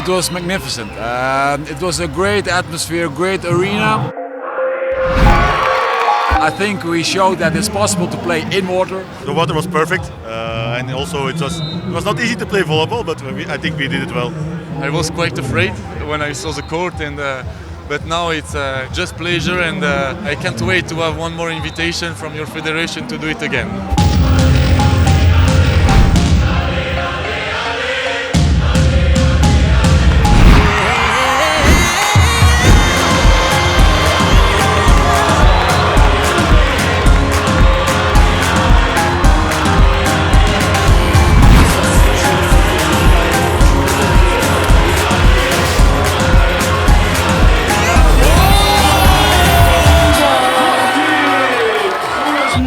it was magnificent. It was a great atmosphere, great arena. I think we showed that it's possible to play in water. The water was perfect, and also it was not easy to play volleyball, but I think we did it well. I was quite afraid when I saw the court, but now it's just pleasure, and I can't wait to have one more invitation from your federation to do it again.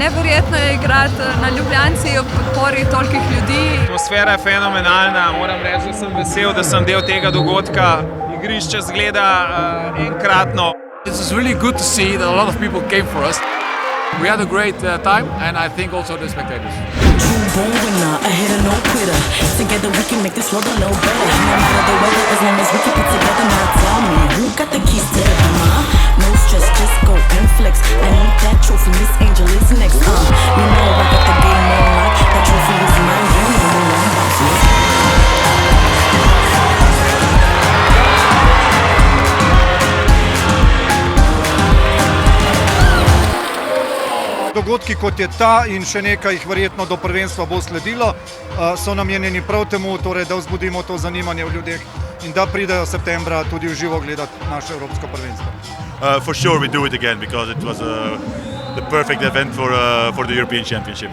Neverjetno je igrati na Ljubljanci ob podpori tolikih ljudi. Atmosfera je fenomenalna, moram reči, da sem vesel, da sem del tega dogodka. Igrišče zgleda enkratno. It was really good to see that a lot of people came for us. We had a great time, and I think also the spectators. True born winner, ahead of no quitter. Together we can make this world a little better. No matter the weather, as long as we keep it together. Now tell me, who got the keys to the hammer? No stress, just go and flex. I need that trophy, Miss Angel is next. You know I got the game on lock. That trophy is mine, you know I'm about to. Dogodki kot je ta in še nekaj jih verjetno do prvenstva bo sledilo, so namenjeni prav temu, torej, da vzbudimo to zanimanje v ljudeh in da pridejo septembra tudi v živo gledati naše evropsko prvenstvo. For sure we do it again because it was the perfect event for the European Championship.